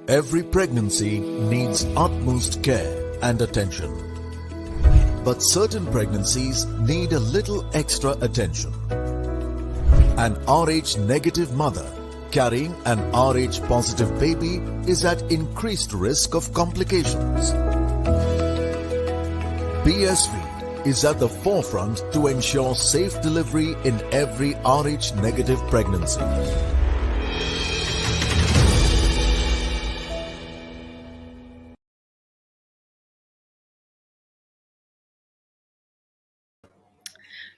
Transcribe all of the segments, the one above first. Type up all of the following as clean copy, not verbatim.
Every pregnancy needs utmost care and attention. But certain pregnancies need a little extra attention. An Rh negative mother carrying an Rh positive baby is at increased risk of complications. BSV is at the forefront to ensure safe delivery in every Rh negative pregnancy.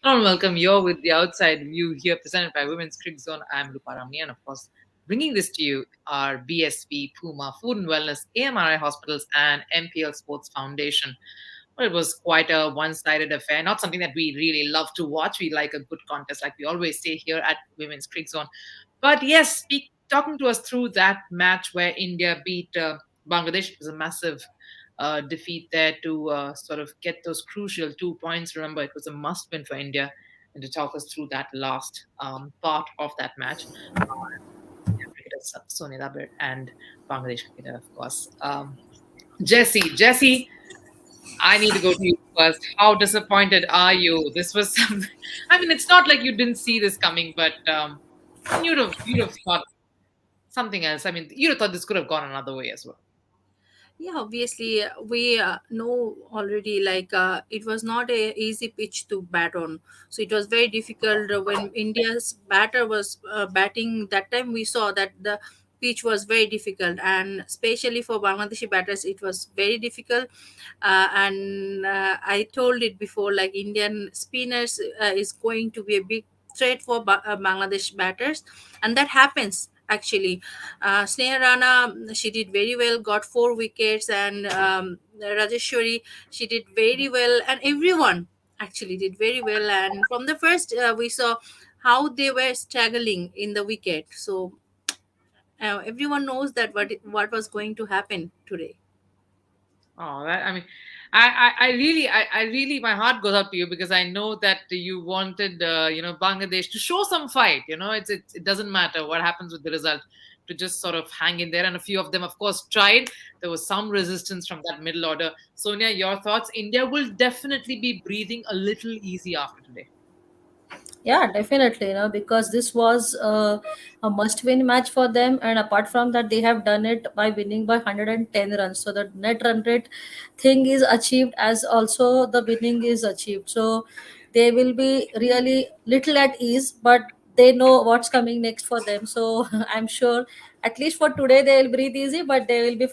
Hello and welcome. You're with the outside view here, presented by Women's Cricket Zone. I'm Luparami, and of course, bringing this to you are BSV, Puma, Food and Wellness, AMRI Hospitals, and MPL Sports Foundation. Well, it was quite a one-sided affair. Not something that we really love to watch. We like a good contest, like we always say here at Women's Cricket Zone. But yes, talking to us through that match where India beat Bangladesh. It was a massive defeat there to sort of get those crucial 2 points. Remember, it was a must win for India. And to talk us through that last part of that match, cricketer Sonia Dabir and Bangladesh cricketer, of course. Jesse, I need to go to you first. How disappointed are you? This was something. I mean, it's not like you didn't see this coming, but you'd have thought something else. I mean, you'd have thought this could have gone another way as well. Yeah, obviously, we know already, like, it was not a easy pitch to bat on. So it was very difficult when India's batter was batting. That time we saw that the pitch was very difficult, and especially for Bangladeshi batters it was very difficult. And I told it before, like, Indian spinners is going to be a big threat for Bangladesh batters, and that happens actually. Sneha Rana, she did very well, got 4 wickets, and Rajeshwari, she did very well, and everyone actually did very well. And from the first, we saw how they were struggling in the wicket. So everyone knows that what was going to happen today. Oh, I mean, I really, my heart goes out to you because I know that you wanted, Bangladesh to show some fight. It doesn't matter what happens with the result, to just sort of hang in there. And a few of them, of course, tried. There was some resistance from that middle order. Sonia, your thoughts? India will definitely be breathing a little easy after today. Yeah, definitely, because this was a must-win match for them, and apart from that, they have done it by winning by 110 runs. So the net run rate thing is achieved, as also the winning is achieved. So they will be really little at ease, but they know what's coming next for them. So I'm sure, at least for today, they will breathe easy, but they will be,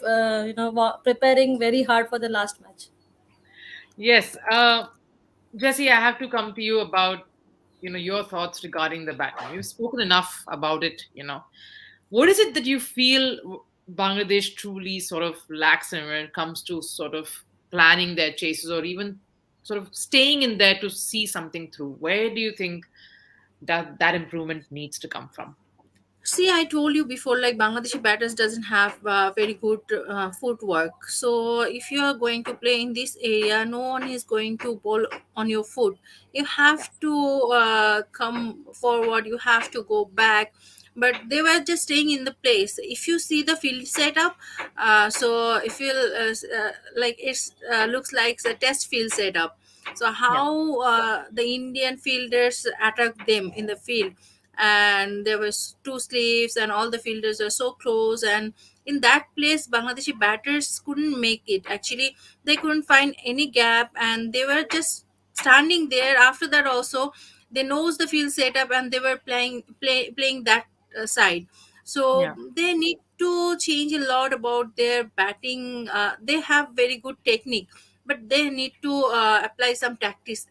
preparing very hard for the last match. Yes, Jesse, I have to come to you about your thoughts regarding the batting. You've spoken enough about it. What is it that you feel Bangladesh truly sort of lacks in when it comes to sort of planning their chases or even sort of staying in there to see something through? Where do you think that improvement needs to come from? See, I told you before, like, Bangladeshi batters doesn't have very good footwork. So if you are going to play in this area, no one is going to bowl on your foot. You have to come forward. You have to go back. But they were just staying in the place. If you see the field setup, so if you like, it's looks like a test field setup. So Yeah. how the Indian fielders attack them in the field, and there was two sleeves and all the fielders are so close, and in that place Bangladeshi batters couldn't make it. Actually, they couldn't find any gap, and they were just standing there. After that also, they knows the field setup, and they were playing that side. So Yeah. they need to change a lot about their batting. They have very good technique, but they need to apply some tactics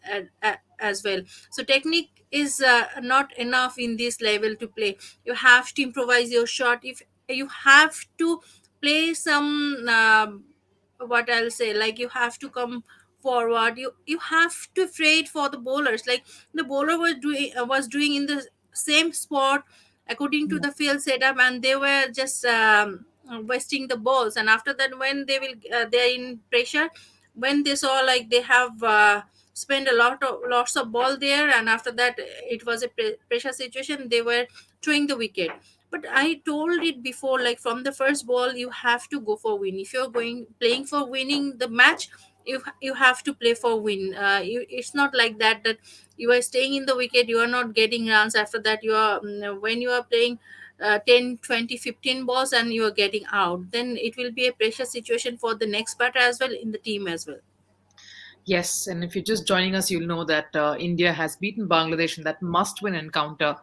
as well. So technique is not enough in this level to play. You have to improvise your shot. If you have to play some what I'll say, like, you have to come forward. You have to trade for the bowlers, like the bowler was doing in the same spot according to Yeah. the field setup, and they were just wasting the balls. And after that, when they're in pressure, when they saw like they have spent a lots of ball there, and after that it was a pressure situation, they were throwing the wicket. But I told it before, like from the first ball you have to go for win. If you're going playing for winning the match, you have to play for win. It's not like that, that you are staying in the wicket, you are not getting runs. After that you are when you are playing 10, 20, 15 balls and you are getting out, then it will be a pressure situation for the next batter as well, in the team as well. Yes, and if you're just joining us, you'll know that India has beaten Bangladesh in that must-win encounter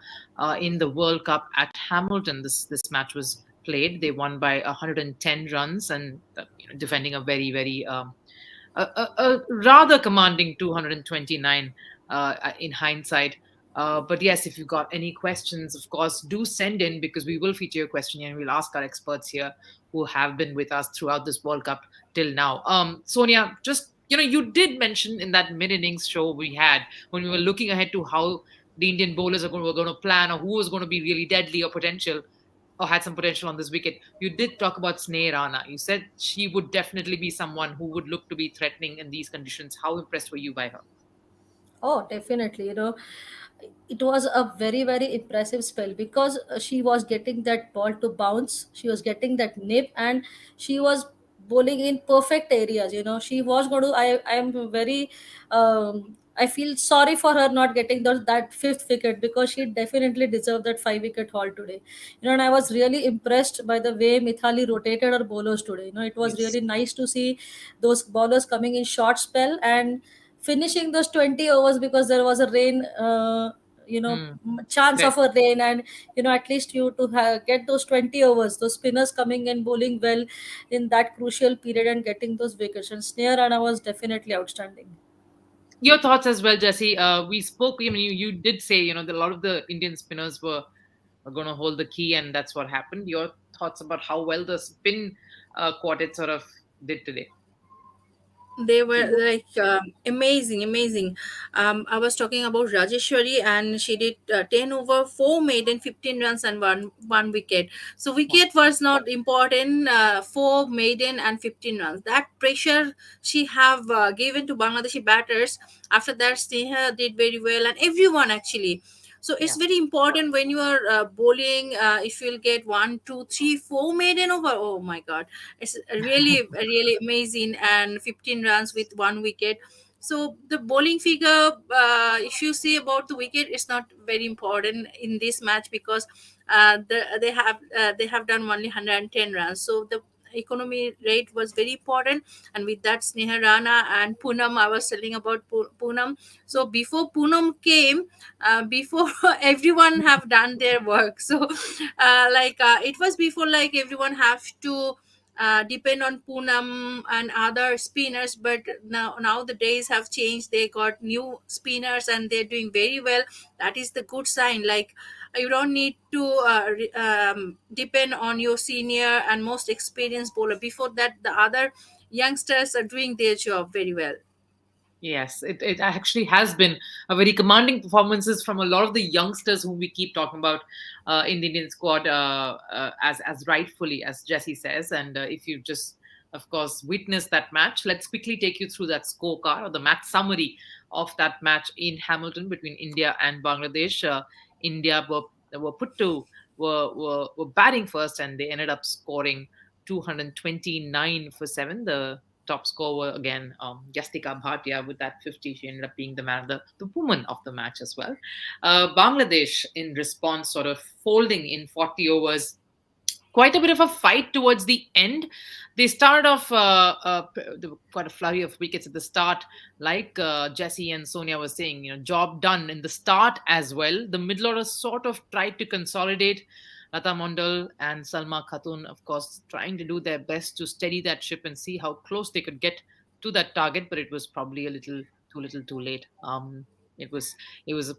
in the World Cup at Hamilton. This match was played. They won by 110 runs and defending a very a rather commanding 229 in hindsight. But yes, if you've got any questions, of course, do send in because we will feature your question and we'll ask our experts here who have been with us throughout this World Cup till now. Sonia, just you did mention in that mid innings show we had when we were looking ahead to how the Indian bowlers were going to plan or who was going to be really deadly or potential or had some potential on this wicket. You did talk about Sneh Rana. You said she would definitely be someone who would look to be threatening in these conditions. How impressed were you by her? Oh, definitely. It was a very, very impressive spell because she was getting that ball to bounce. She was getting that nip, and she was bowling in perfect areas. She was going to. I am very. I feel sorry for her not getting that fifth wicket because she definitely deserved that 5 wicket haul today. And I was really impressed by the way Mithali rotated her bowlers today. It was Yes. really nice to see those bowlers coming in short spell and finishing those 20 overs because there was a rain Hmm. chance Correct. of a rain, and at least you to get those 20 overs, those spinners coming and bowling well in that crucial period and getting those wickets, and Snare Rana was definitely outstanding. Your thoughts as well, Jesse. We spoke. I mean, you did say that a lot of the Indian spinners were going to hold the key, and that's what happened. Your thoughts about how well the spin quartet sort of did today? They were like amazing, amazing. I was talking about Rajeshwari, and she did 10 over 4 maiden, 15 runs and one wicket. So wicket was not important. 4 maiden and 15 runs, that pressure she have given to Bangladeshi batters. After that, Sneha did very well, and everyone actually. So it's Yeah. very important when you are bowling. If you'll get 1, 2, 3, 4 maiden over, oh my god, it's really really amazing. And 15 runs with one wicket. So the bowling figure, if you see about the wicket, it's not very important in this match because they have done only 110 runs. So the economy rate was very important. And with that, Sneha Rana and Poonam, I was telling about Poonam. So before Poonam came, before everyone have done their work. So it was before, like everyone have to depend on Poonam and other spinners. But now the days have changed. They got new spinners and they're doing very well. That is the good sign. Like you don't need to depend on your senior and most experienced bowler. Before that, the other youngsters are doing their job very well. Yes, it actually has been a very commanding performances from a lot of the youngsters whom we keep talking about in the Indian squad, as rightfully as Jesse says. And if you just, of course, witnessed that match, let's quickly take you through that scorecard or the match summary of that match in Hamilton between India and Bangladesh. India were put to were batting first, and they ended up scoring 229 for 7. The top scorer again, Jastika Bhatia with that 50. She ended up being the man, the woman of the match as well. Bangladesh, in response, sort of folding in 40 overs, quite a bit of a fight towards the end. They started off there were quite a flurry of wickets at the start, like Jesse and Sonia were saying. Job done in the start as well. The middle order sort of tried to consolidate. Lata Mondal and Salma Khatun, of course, trying to do their best to steady that ship and see how close they could get to that target, but it was probably a little too late. It was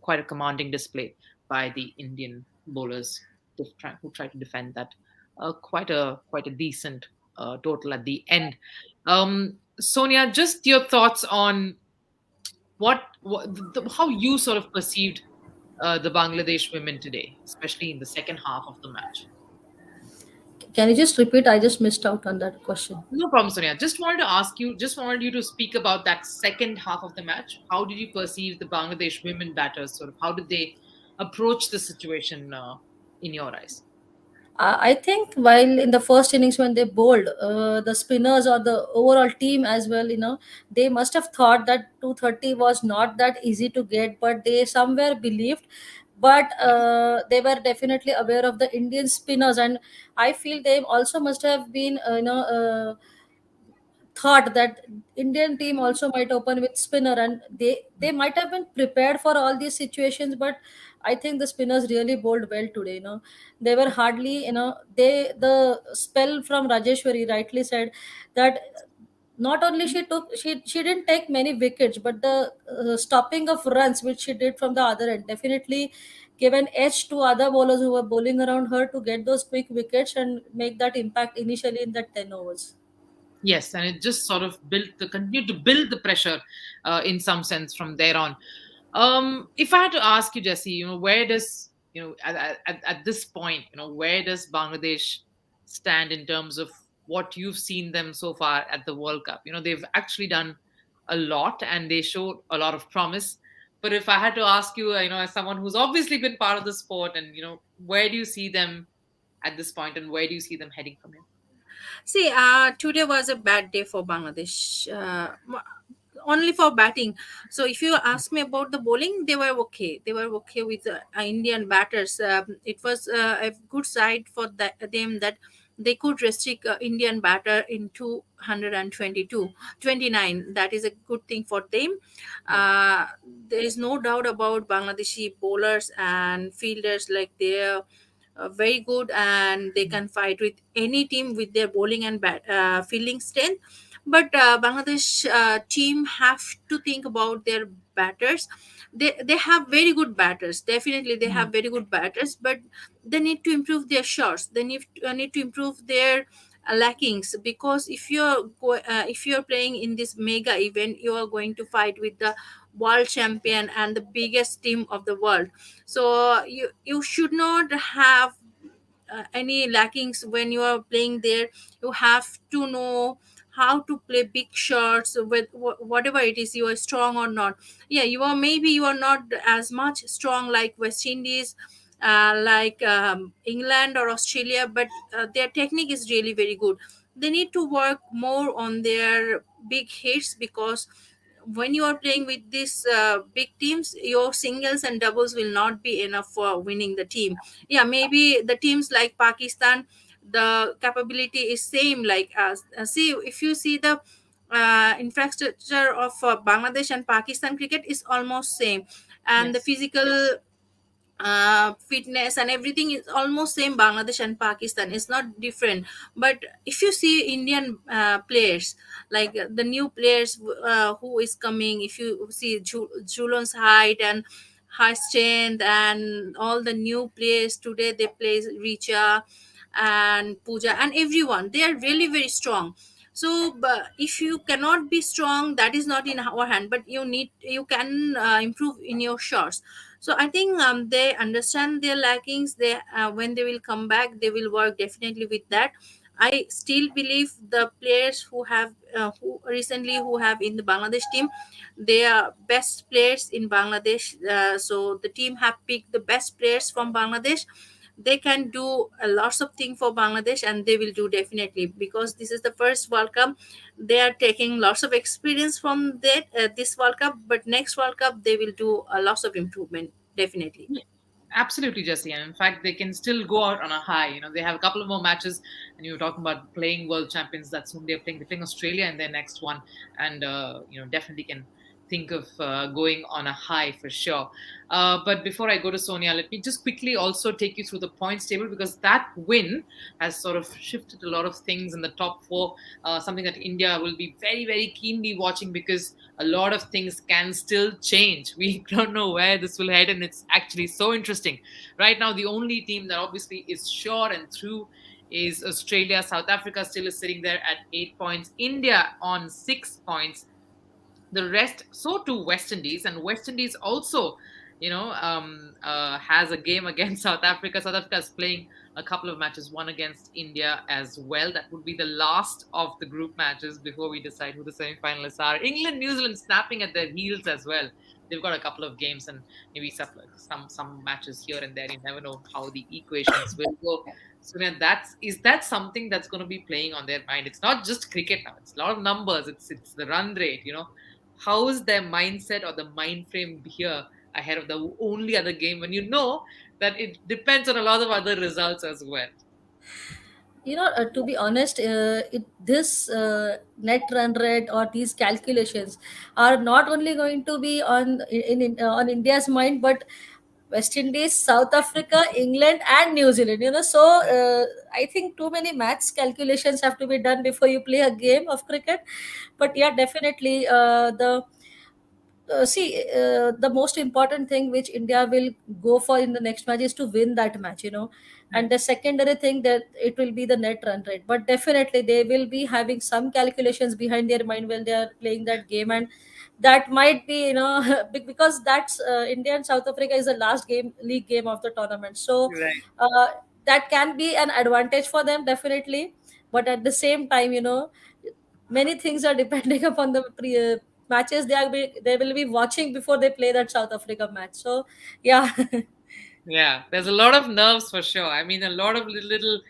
quite a commanding display by the Indian bowlers who tried to defend that quite a decent total at the end. Sonia, just your thoughts on how you sort of perceived the Bangladesh women today, especially in the second half of the match. Can you just repeat? I just missed out on that question. No problem, Sonia. Just wanted you to speak about that second half of the match. How did you perceive the Bangladesh women batters? Sort of, how did they approach the situation in your eyes? I think while in the first innings when they bowled, the spinners or the overall team as well, they must have thought that 230 was not that easy to get, but they somewhere believed. But Yes. they were definitely aware of the Indian spinners, and I feel they also must have been, thought that Indian team also might open with spinner, and they might have been prepared for all these situations. But I think the spinners really bowled well today. They were hardly, the spell from Rajeshwari rightly said that not only she didn't take many wickets, but the stopping of runs which she did from the other end definitely gave an edge to other bowlers who were bowling around her to get those quick wickets and make that impact initially in that 10 overs. Yes, and it just sort of continued to build the pressure in some sense from there on. If I had to ask you, Jesse, where does, at this point, where does Bangladesh stand in terms of what you've seen them so far at the World Cup? They've actually done a lot and they showed a lot of promise. But if I had to ask you, as someone who's obviously been part of the sport, and where do you see them at this point, and where do you see them heading from here? See, today was a bad day for Bangladesh. Only for batting. So if you ask me about the bowling, they were okay. They were okay with Indian batters. It was a good side for them that they could restrict Indian batter in 222, 29. That is a good thing for them. Yeah. Uh, there is no doubt about Bangladeshi bowlers and fielders, like they're very good, and they can fight with any team with their bowling and fielding strength. But Bangladesh team have to think about their batters. They have very good batters, definitely they have Mm. very good batters, but they need to improve their shots. They need to improve their lackings, because if you're playing in this mega event, you are going to fight with the world champion and the biggest team of the world. So you should not have any lackings when you are playing there. You have to know how to play big shots with whatever it is, you are strong or not. Yeah, you are not as much strong like West Indies, like England or Australia, but their technique is really very good. They need to work more on their big hits, because when you are playing with these big teams, your singles and doubles will not be enough for winning the team. Yeah, maybe the teams like Pakistan, the capability is same like us. See, if you see the infrastructure of Bangladesh and Pakistan cricket is almost same, and the Yes. physical fitness and everything is almost same. Bangladesh and Pakistan is not different. But if you see Indian players, like the new players who is coming, if you see Julon's height and high strength, and all the new players today, they play Richa and Pooja and everyone, they are really very strong. So but if you cannot be strong, that is not in our hand, but you can improve in your shots. So I think they understand their lackings. They when they will come back, they will work definitely with that. I still believe the players who recently who have in the Bangladesh team, they are best players in Bangladesh. So the team have picked the best players from Bangladesh. They can do lots of things for Bangladesh, and they will do definitely, because this is the first World Cup. They are taking lots of experience from this World Cup, but next World Cup they will do a lots of improvement definitely. Yeah, absolutely, Jesse. And in fact, they can still go out on a high. They have a couple of more matches, and you were talking about playing world champions. That's whom they're playing. They're playing Australia in their next one, and definitely can think of going on a high for sure. But before I go to Sonia, let me just quickly also take you through the points table, because that win has sort of shifted a lot of things in the top four. Something that India will be very, very keenly watching, because a lot of things can still change. We don't know where this will head, and it's actually so interesting. Right now, the only team that obviously is sure and through is Australia. South Africa still is sitting there at 8 points. India on 6 points. The rest, so too West Indies, and West Indies also has a game against South Africa. South Africa is playing a couple of matches, one against India as well. That would be the last of the group matches before we decide who the semi-finalists are. England, New Zealand snapping at their heels as well. They've got a couple of games and maybe some matches here and there. You never know how the equations will go. So then is that something that's going to be playing on their mind? It's not just cricket now. It's a lot of numbers. It's the run rate. How is their mindset or the mind frame here ahead of the only other game when you know that it depends on a lot of other results as well? To be honest, this net run rate or these calculations are not only going to be on India's mind, but West Indies, South Africa, England, and New Zealand. So I think too many maths calculations have to be done before you play a game of cricket. But yeah, definitely, the most important thing which India will go for in the next match is to win that match. And the secondary thing that it will be the net run rate, but definitely they will be having some calculations behind their mind while they are playing that game. And that might be, because that's India and South Africa is the last league game of the tournament. So Right. uh, that can be an advantage for them, definitely. But at the same time, many things are depending upon the matches they will be watching before they play that South Africa match. So yeah. Yeah, there's a lot of nerves for sure. I mean, a lot of little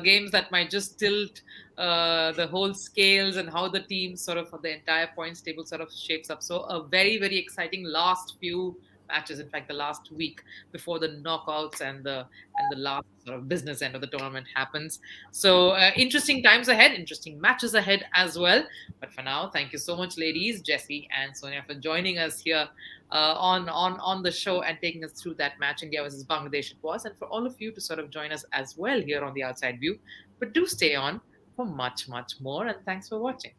games that might just tilt the whole scales and how the team sort of for the entire points table sort of shapes up. So a very, very exciting last few matches. In fact, the last week before the knockouts and the last sort of business end of the tournament happens. So interesting times ahead, interesting matches ahead as well. But for now, thank you so much, ladies, Jessie and Sonia, for joining us here on the show and taking us through that match, India versus Bangladesh it was, and for all of you to sort of join us as well here on the Outside View. But do stay on for much, much more, and thanks for watching.